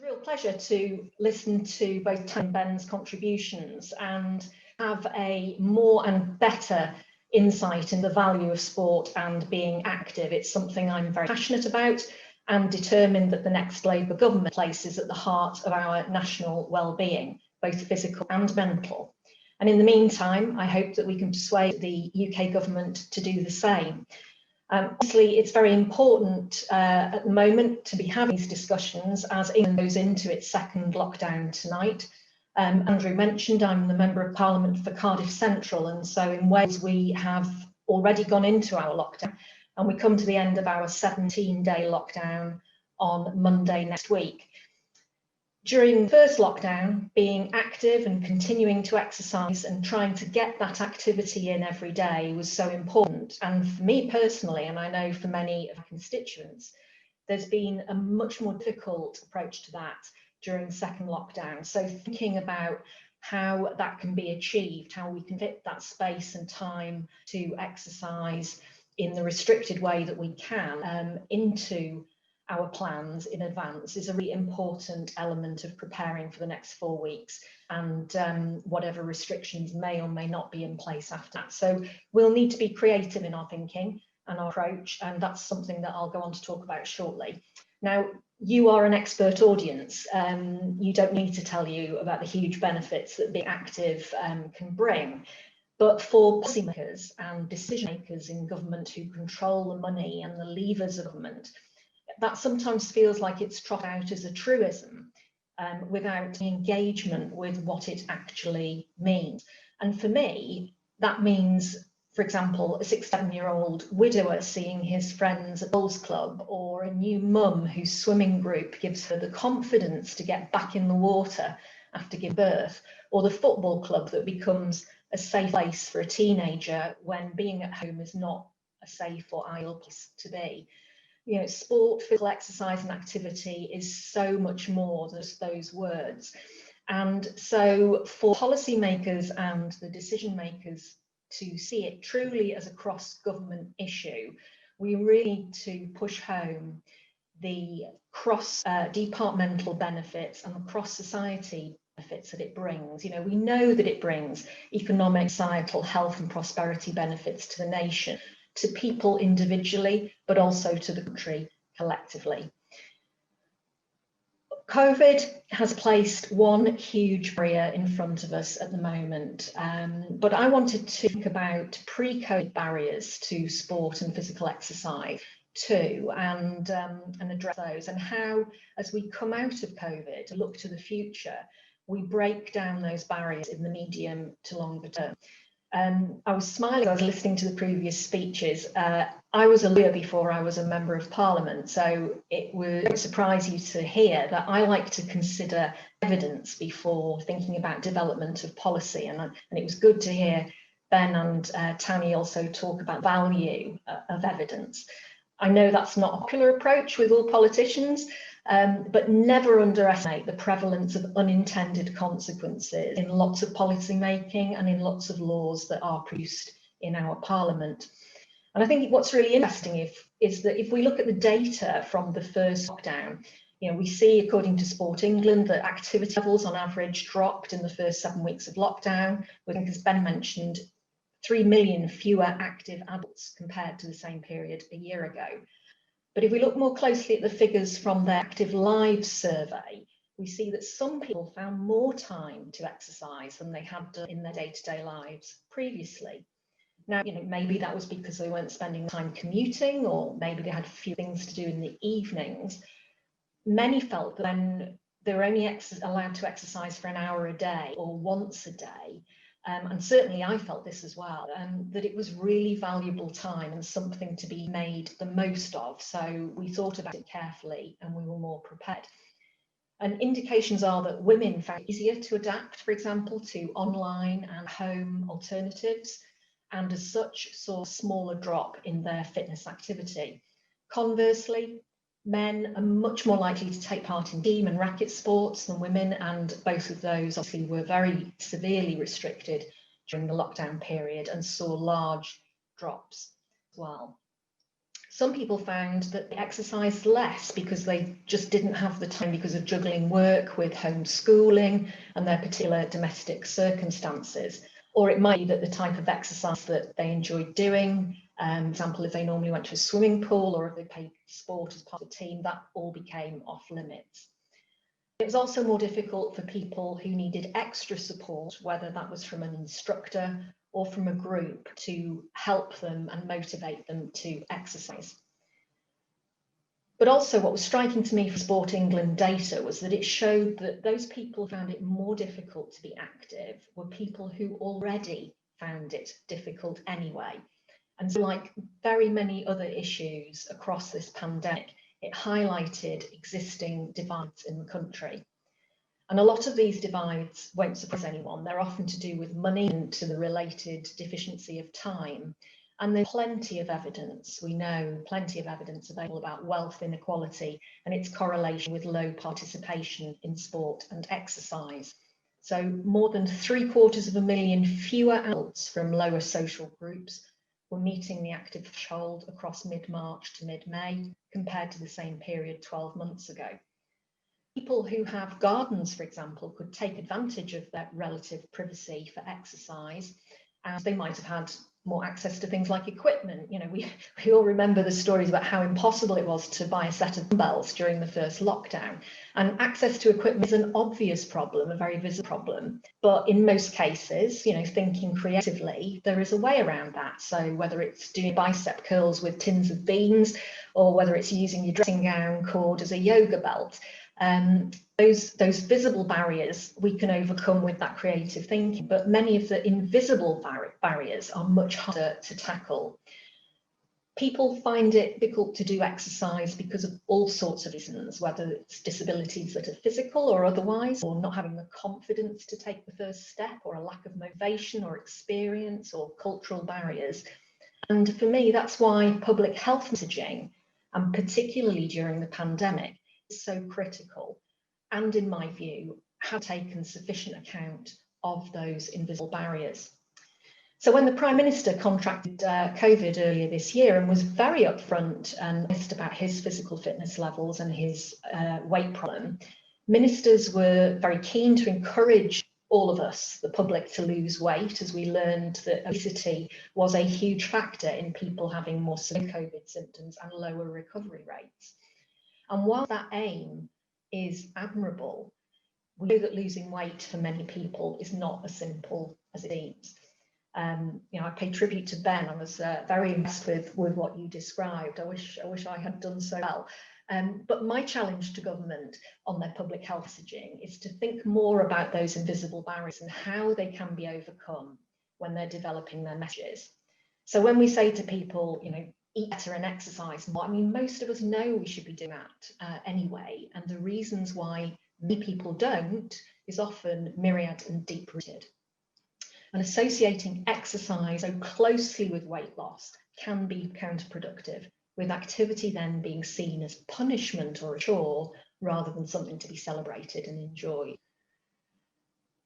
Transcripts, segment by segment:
a real pleasure to listen to both Tam and Ben's contributions and have a more and better insight in the value of sport and being active. It's something I'm very passionate about and determined that the next Labour government places at the heart of our national well-being, both physical and mental. And in the meantime, I hope that we can persuade the UK government to do the same. Obviously, it's very important at the moment to be having these discussions as England goes into its second lockdown tonight. Andrew mentioned I'm the Member of Parliament for Cardiff Central, and so in Wales we have already gone into our lockdown and we come to the end of our 17-day lockdown on Monday next week. During the first lockdown, being active and continuing to exercise and trying to get that activity in every day was so important. And for me personally, and I know for many of our constituents, there's been a much more difficult approach to that during the second lockdown. So thinking about how that can be achieved, how we can fit that space and time to exercise in the restricted way that we can into our plans in advance is a really important element of preparing for the next 4 weeks and whatever restrictions may or may not be in place after that. So we'll need to be creative in our thinking and our approach, and that's something that I'll go on to talk about shortly. Now, you are an expert audience. You don't need to tell you about the huge benefits that being active can bring. But for policymakers and decision makers in government who control the money and the levers of government, that sometimes feels like it's trotted out as a truism without engagement with what it actually means. And for me, that means, for example, a 67-year-old widower seeing his friends at bowls club, or a new mum whose swimming group gives her the confidence to get back in the water after giving birth, or the football club that becomes a safe place for a teenager when being at home is not a safe or ideal place to be. You know, sport, physical exercise and activity is so much more than just those words. And so for policymakers and the decision makers to see it truly as a cross-government issue, we really need to push home the cross-departmental benefits and the cross-society benefits that it brings. You know, we know that it brings economic, societal, health and prosperity benefits to the nation, to people individually, but also to the country collectively. COVID has placed one huge barrier in front of us at the moment, but I wanted to think about pre-COVID barriers to sport and physical exercise too, and address those, and how, as we come out of COVID, to look to the future, we break down those barriers in the medium to longer term. I was smiling as I was listening to the previous speeches. I was a lawyer before I was a Member of Parliament, so it won't surprise you to hear that I like to consider evidence before thinking about development of policy, and it was good to hear Ben and Tammy also talk about value of evidence. I know that's not a popular approach with all politicians, but never underestimate the prevalence of unintended consequences in lots of policy making and in lots of laws that are produced in our Parliament. And I think what's really interesting is that if we look at the data from the first lockdown, you know, we see, according to Sport England, that activity levels on average dropped in the first 7 weeks of lockdown, with, as Ben mentioned, 3 million fewer active adults compared to the same period a year ago. But if we look more closely at the figures from their Active Lives survey, we see that some people found more time to exercise than they had done in their day-to-day lives previously. Now, you know, maybe that was because they weren't spending time commuting, or maybe they had a few things to do in the evenings. Many felt that when they were only allowed to exercise for an hour a day or once a day, and certainly I felt this as well, that it was really valuable time and something to be made the most of. So we thought about it carefully and we were more prepared. And indications are that women found it easier to adapt, for example, to online and home alternatives, and as such saw a smaller drop in their fitness activity. Conversely, men are much more likely to take part in team and racket sports than women, and both of those obviously were very severely restricted during the lockdown period and saw large drops as well. Some people found that they exercised less because they just didn't have the time because of juggling work with homeschooling and their particular domestic circumstances. Or it might be that the type of exercise that they enjoyed doing, for example, if they normally went to a swimming pool or if they played sport as part of a team, that all became off limits. It was also more difficult for people who needed extra support, whether that was from an instructor or from a group, to help them and motivate them to exercise. But also what was striking to me from Sport England data was that it showed that those people who found it more difficult to be active were people who already found it difficult anyway. And so, like very many other issues across this pandemic, it highlighted existing divides in the country. And a lot of these divides won't surprise anyone. They're often to do with money and to the related deficiency of time. And there's plenty of evidence, we know, plenty of evidence available about wealth inequality and its correlation with low participation in sport and exercise. So more than 750,000 fewer adults from lower social groups were meeting the active threshold across mid-March to mid-May compared to the same period 12 months ago. People who have gardens, for example, could take advantage of that relative privacy for exercise, and they might have had more access to things like equipment. You know, we all remember the stories about how impossible it was to buy a set of dumbbells during the first lockdown. And access to equipment is an obvious problem, a very visible problem. But in most cases, you know, thinking creatively, there is a way around that. So whether it's doing bicep curls with tins of beans, or whether it's using your dressing gown cord as a yoga belt, those visible barriers we can overcome with that creative thinking, but many of the invisible barriers are much harder to tackle. People find it difficult to do exercise because of all sorts of reasons, whether it's disabilities that are physical or otherwise, or not having the confidence to take the first step, or a lack of motivation or experience, or cultural barriers. And for me, that's why public health messaging, and particularly during the pandemic, so critical, and in my view have taken sufficient account of those invisible barriers. So when the Prime Minister contracted COVID earlier this year and was very upfront and honest about his physical fitness levels and his weight problem, ministers were very keen to encourage all of us, the public, to lose weight, as we learned that obesity was a huge factor in people having more severe COVID symptoms and lower recovery rates. And while that aim is admirable, we know that losing weight for many people is not as simple as it seems. You know, I pay tribute to Ben. I was very impressed with what you described. I wish I had done so well. But my challenge to government on their public health messaging is to think more about those invisible barriers and how they can be overcome when they're developing their messages. So when we say to people, you know, eat better and exercise more, I mean, most of us know we should be doing that anyway. And the reasons why many people don't is often myriad and deep-rooted. And associating exercise so closely with weight loss can be counterproductive, with activity then being seen as punishment or a chore rather than something to be celebrated and enjoyed.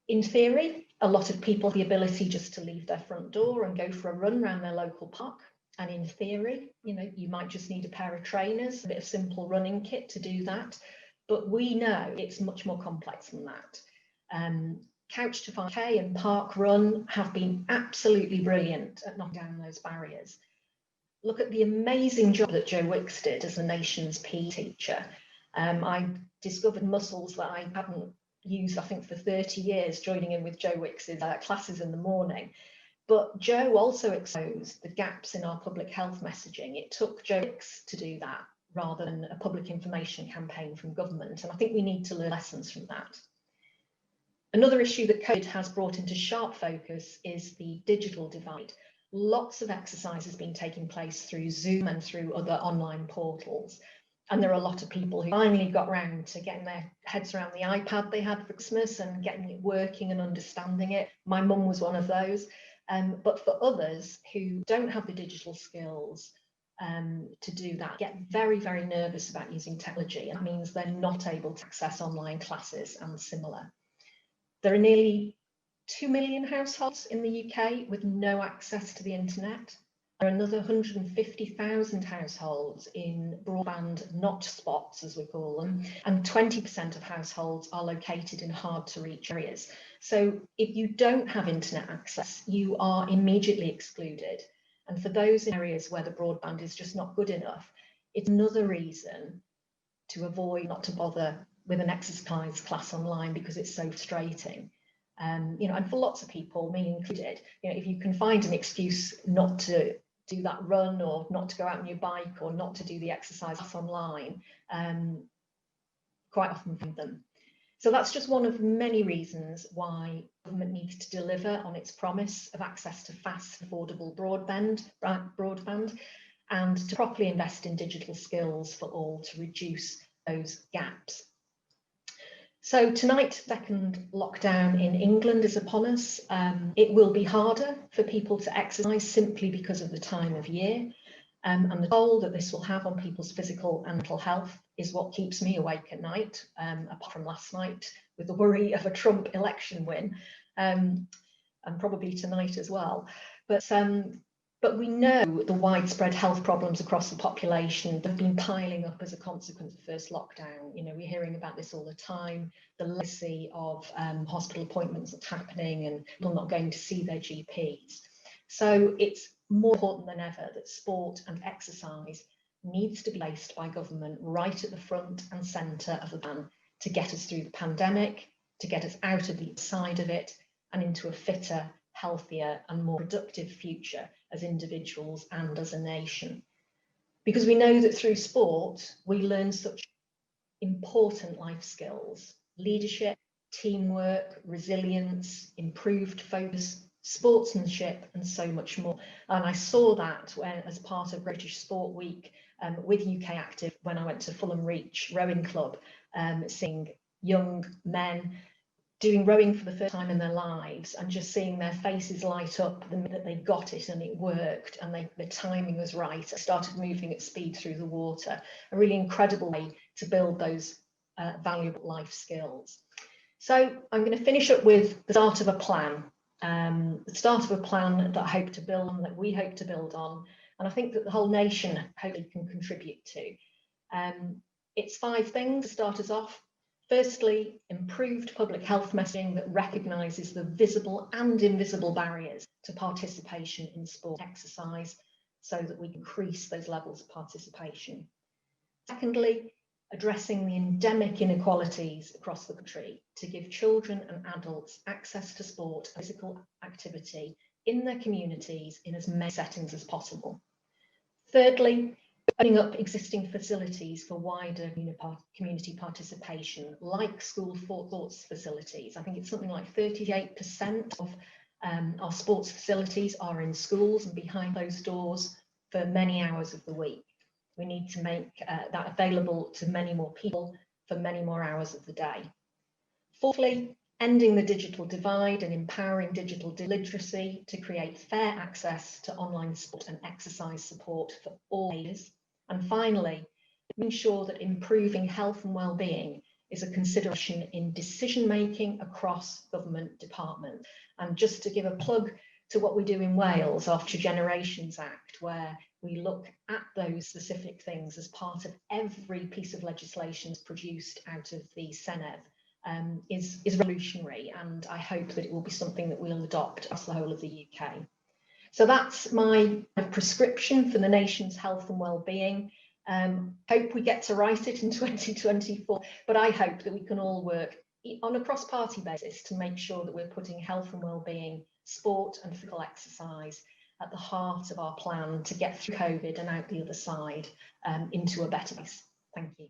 In theory, a lot of people have the ability just to leave their front door and go for a run around their local park. And in theory, you know, you might just need a pair of trainers, a bit of simple running kit to do that. But we know it's much more complex than that. Couch to 5K and Park Run have been absolutely brilliant at knocking down those barriers. Look at the amazing job that Joe Wicks did as the nation's PE teacher. I discovered muscles that I hadn't used, I think, for 30 years, joining in with Joe Wicks's classes in the morning. But Joe also exposed the gaps in our public health messaging. It took Joe Wicks to do that rather than a public information campaign from government. And I think we need to learn lessons from that. Another issue that COVID has brought into sharp focus is the digital divide. Lots of exercise has been taking place through Zoom and through other online portals. And there are a lot of people who finally got round to getting their heads around the iPad they had for Christmas and getting it working and understanding it. My mum was one of those. But for others who don't have the digital skills to do that, get very, very nervous about using technology. And that means they're not able to access online classes and similar. There are nearly 2 million households in the UK with no access to the internet. There are another 150,000 households in broadband not spots, as we call them, and 20% of households are located in hard to reach areas. So if you don't have internet access, you are immediately excluded. And for those areas where the broadband is just not good enough, it's another reason to avoid, not to bother with an exercise class online, because it's so frustrating. You know, and for lots of people, me included, you know, if you can find an excuse not to do that run, or not to go out on your bike, or not to do the exercise class online, quite often find them. So that's just one of many reasons why government needs to deliver on its promise of access to fast, affordable broadband, and to properly invest in digital skills for all to reduce those gaps. So tonight, second lockdown in England is upon us. It will be harder for people to exercise simply because of the time of year. And the toll that this will have on people's physical and mental health is what keeps me awake at night, apart from last night with the worry of a Trump election win, and probably tonight as well. But we know the widespread health problems across the population have been piling up as a consequence of the first lockdown. You know, we're hearing about this all the time, the legacy of hospital appointments that's happening and people not going to see their GPs. So it's more important than ever that sport and exercise needs to be placed by government right at the front and centre of the plan to get us through the pandemic, to get us out of the side of it and into a fitter, healthier and more productive future as individuals and as a nation. Because we know that through sport, we learn such important life skills: leadership, teamwork, resilience, improved focus, sportsmanship, and so much more. And I saw that when, as part of British Sport Week with UK Active, when I went to Fulham Reach Rowing Club, seeing young men doing rowing for the first time in their lives and just seeing their faces light up the minute that they got it and it worked and the timing was right. I started moving at speed through the water, a really incredible way to build those valuable life skills. So I'm going to finish up with the start of a plan, the start of a plan that I hope to build on, that we hope to build on, and I think that the whole nation hopefully can contribute to. It's 5 things to start us off. Firstly, improved public health messaging that recognises the visible and invisible barriers to participation in sport and exercise so that we increase those levels of participation. Secondly, addressing the endemic inequalities across the country to give children and adults access to sport and physical activity in their communities in as many settings as possible. Thirdly, opening up existing facilities for wider community participation, like school sports facilities. I think it's something like 38% of our sports facilities are in schools and behind those doors for many hours of the week. We need to make that available to many more people for many more hours of the day. Fourthly, ending the digital divide and empowering digital literacy to create fair access to online sport and exercise support for all ages. And finally, ensure that improving health and well-being is a consideration in decision-making across government departments. And just to give a plug to what we do in Wales, our Future Generations Act, where we look at those specific things as part of every piece of legislation produced out of the Senedd, is revolutionary, and I hope that it will be something that we'll adopt across the whole of the UK. So that's my prescription for the nation's health and well-being. Hope we get to write it in 2024, but I hope that we can all work on a cross-party basis to make sure that we're putting health and well-being, sport and physical exercise at the heart of our plan to get through COVID and out the other side into a better place. Thank you.